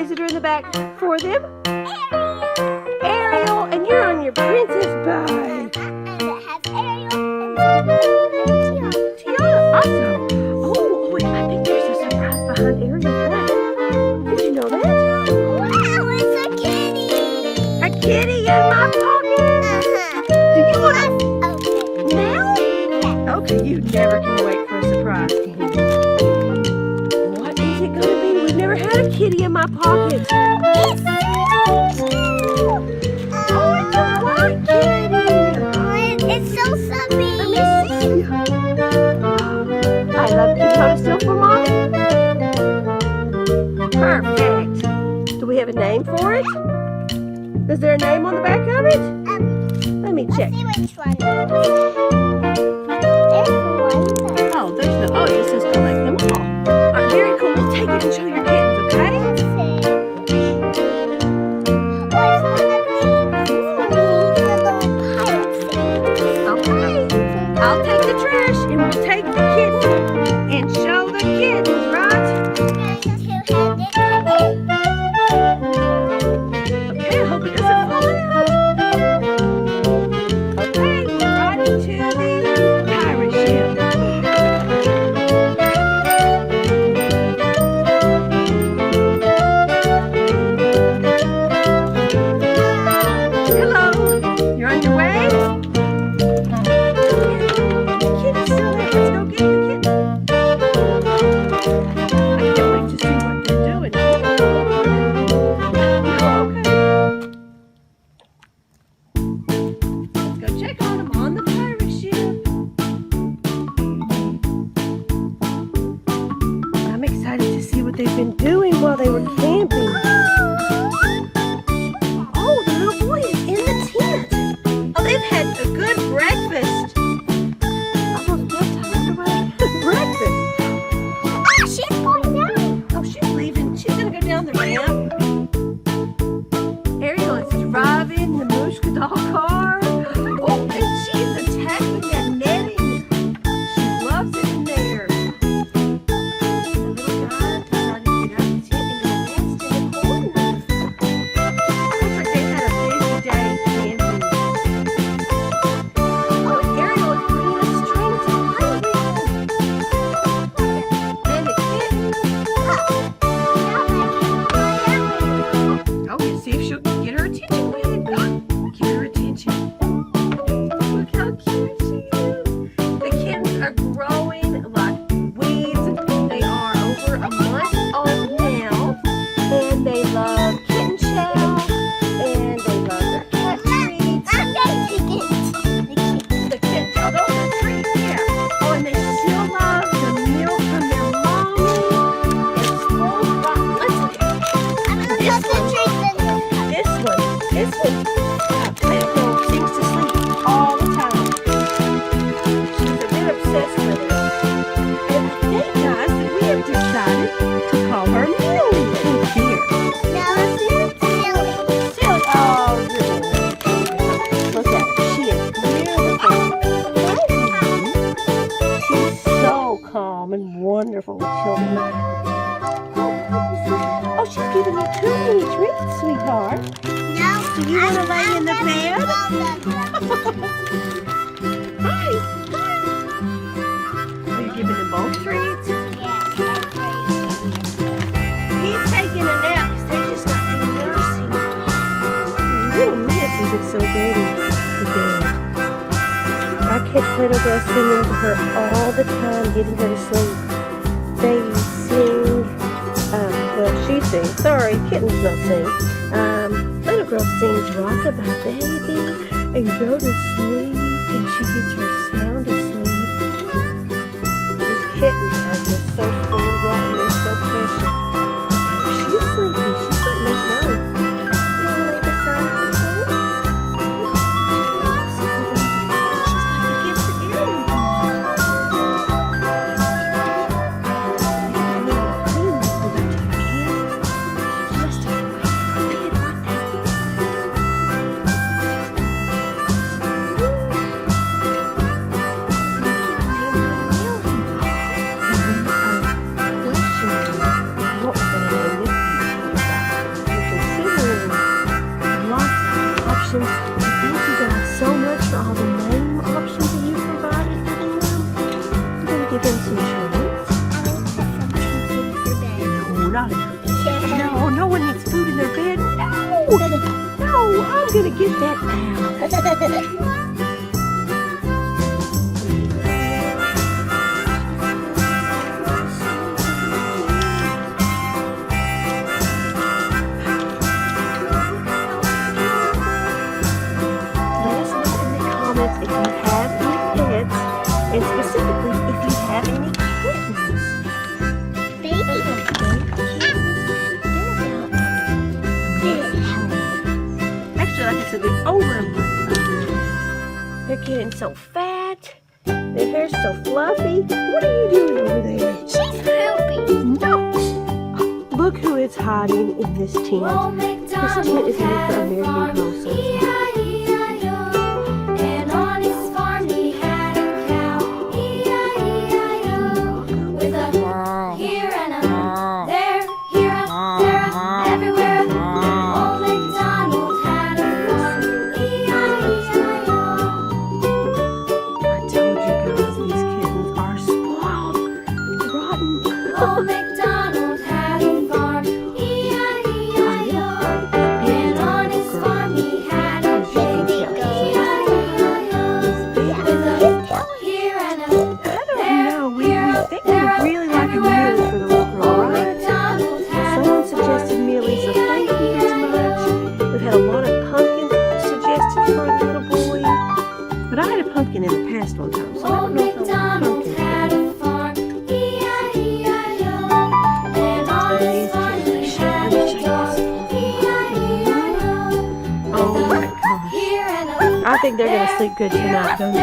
visitor in the back for them? Ariel, and you're on your princess bike. It has Ariel and Tiana, awesome. Oh, wait, I think there's a surprise behind Ariel's back. Did you know that? Wow, it's a kitty. A kitty in my pocket. Do you want to now? Okay, you never can wait for a surprise, can you? What is it going to be? We've never had a kitty in my pocket. Oh, it's a white kitty. It's so subby. Let me see. I love kitty. Hold it still for Mommy. Perfect. Do we have a name for it? Is there a name on the back of it? Let me check. Let's see which one. There's one. Oh, there's no. Oh, it says collect them all. All right, very cool. We'll take it and show your kittens, okay? Let's see. Okay. I'll take the trash and we'll take the kittens and show the kittens, right? Okay, I hope it doesn't fall out. Okay, we're riding to the pirate ship. Hello, you're on your way? The kitty's still there. Let's go get the kitten. I can't wait to see what they're doing. Let's go check on them on the pirate ship. I'm excited to see what they've been doing while they were camping. Oh, the little boy is in the tent. Oh, they've had a good breakfast. Almost bedtime. Breakfast. She's going down. Oh, she's leaving. She's going to go down the ramp. Ariel is driving the Mushkadal car. Oh, and she's attacking that netting. She loves it in there. The little guy decided to get out of the tent and go nest in the corner. Looks like they had a busy day camping. Oh, and Ariel is bringing a string to play with. And the kitten. Oh, let's see if she'll get her attention with it. Get her attention. Look how cute she is. The kittens are growing like weeds. They are over a month old now. And they love kitten chow. And they love their cat treats. The kittens, oh, those are treats, yeah. Oh, and they still love the milk from their mommy. It's full of listen. This one, Playful sings to sleep all the time. She's a bit obsessed with it. And I think, guys, that we have decided to call her Millie. Here. Silly. Oh, you're look at her. She is beautiful. She's so calm and wonderful with children. Oh, she's giving you too many treats, sweetheart. Do you want to lay in the bed? Hi. Are you giving them both treats? He's taking a nap because they just got through nursing. Little Miss isn't so baby today. I catch little girl singing to her all the time, getting her to sleep. They sing, well, she sings. Sorry, kittens don't sing. Little girl sings rock-a-bye baby and go to sleep, and she gets her sound asleep. These kittens are just so spoiled rotten. They're so precious. She's sleepy. She's letting us know. You want to lay beside her? She's got to get the earring. get that out. Let us know in the comments if you have any pets, and specifically if you have any kittens. Baby. Actually, like I said, they're over a month old. They're getting so fat. Their hair's so fluffy. What are you doing over there? She's helping. No! Look who is hiding in this tent. This tent is made for American households. And on his farm he had a cow, E-I-E-I-O, with a here and a there, everywhere. Old MacDonald had a farm, E-I-E-I-O. I told you guys these kittens are spoiled, rotten. Old MacDonald had a farm, E-I-E-I-O, and on his farm he had a baby goat, E-I-E-I-O, with a here and a I don't know. We think we really like a mealy for the little girl, Old right? MacDonald had Someone suggested mealy, so thank you very much. We've had a lot of pumpkin suggested for the little boy. But I had a pumpkin in the past one time, so I Old don't know if I want MacDonald pumpkin. had a farm, E-I-E-I-O, and on his farm he had a dog, E-I-E-I-O, Oh my gosh. here and a I think they're going to sleep good tonight, don't you?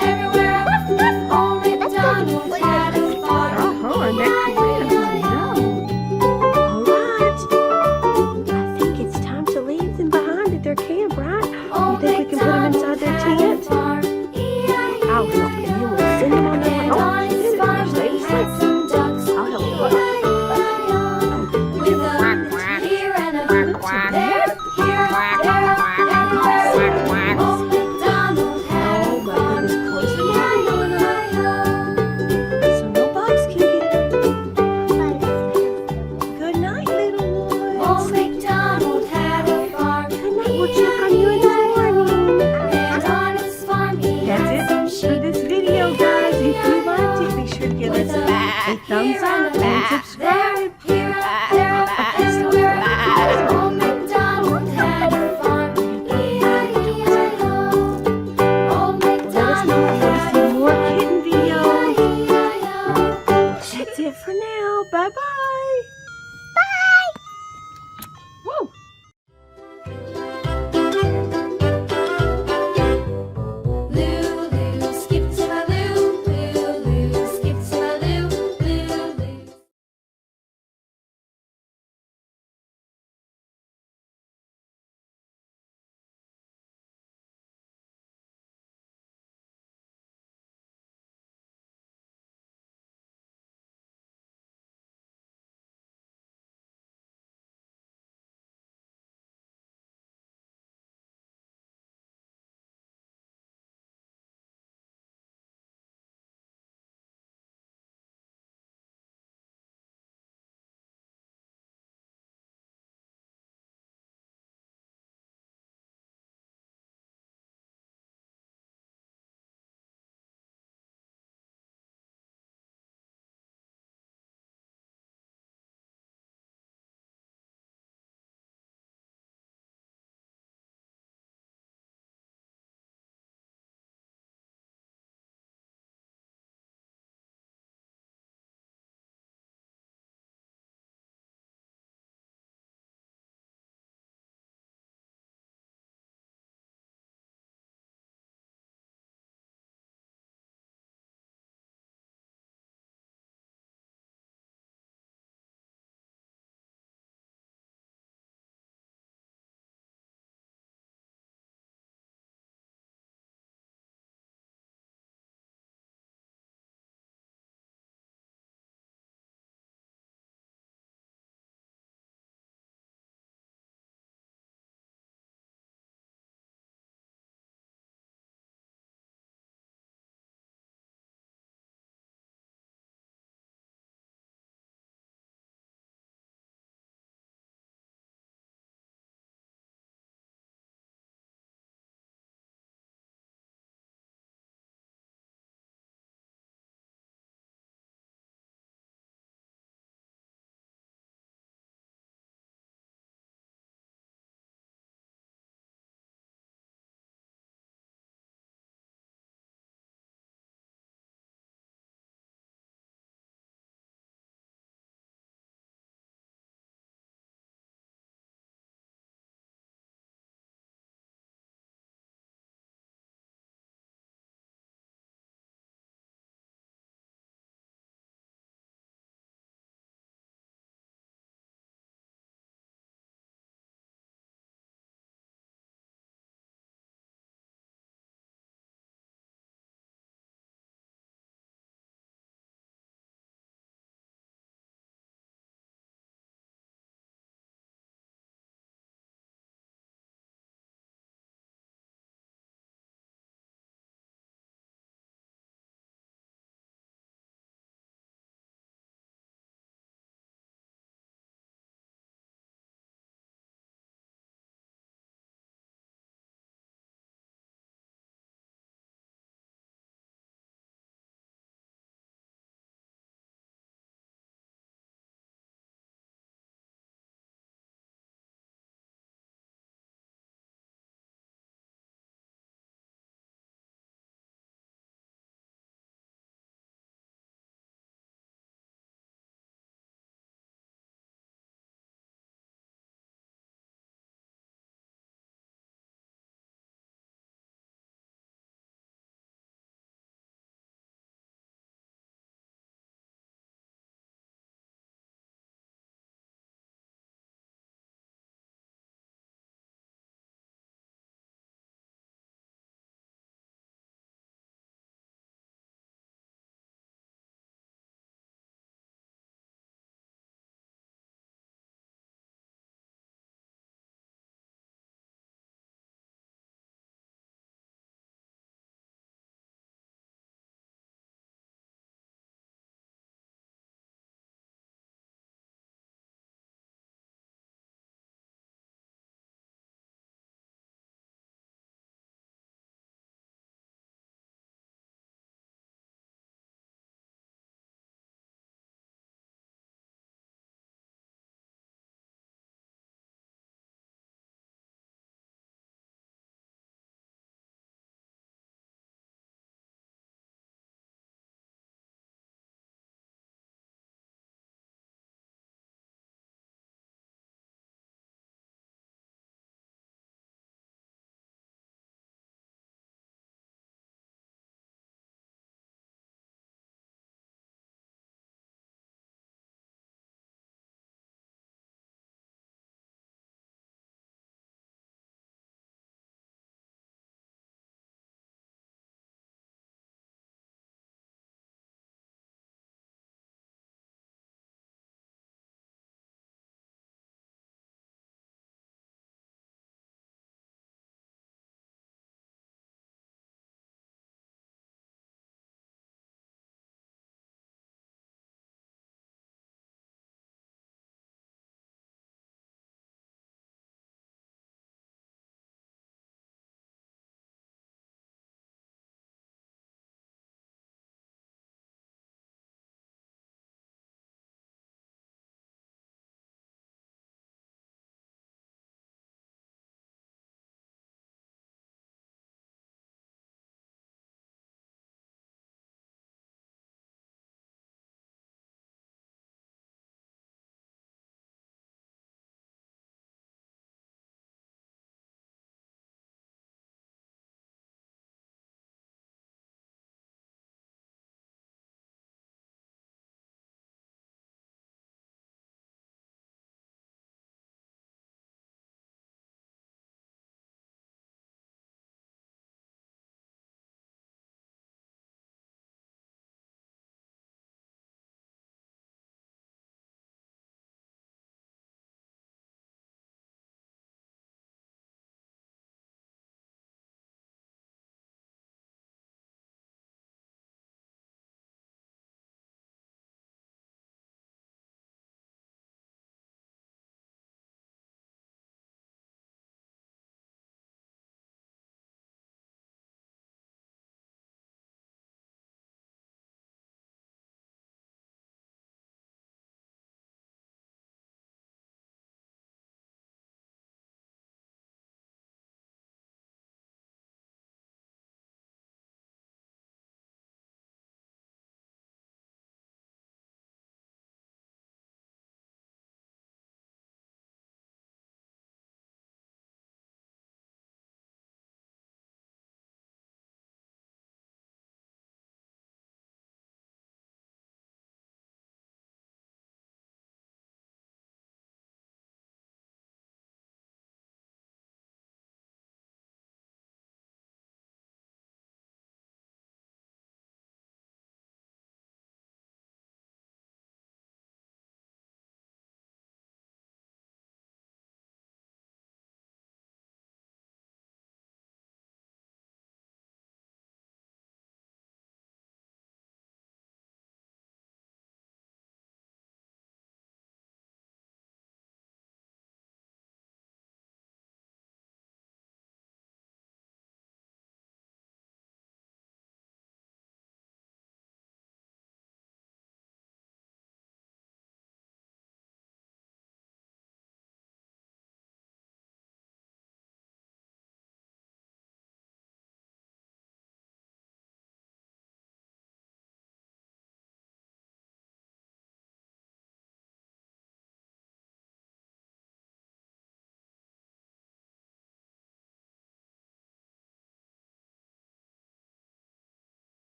everywhere. Old MacDonald had a farm, Uh-huh, and that Korean one, no. All right. I think it's time to leave them behind at their camp, right? You think we can put them inside their tent? I'll help you. You will send them on their way. Oh, she did it. They're staying asleep. I'll help you. Oh my goodness, close the door. So no bugs can get them. Good night, little ones. Good night. We'll check on you in the morning. That's it for this video, guys. If you liked it, be sure to give us a thumbs up and subscribe.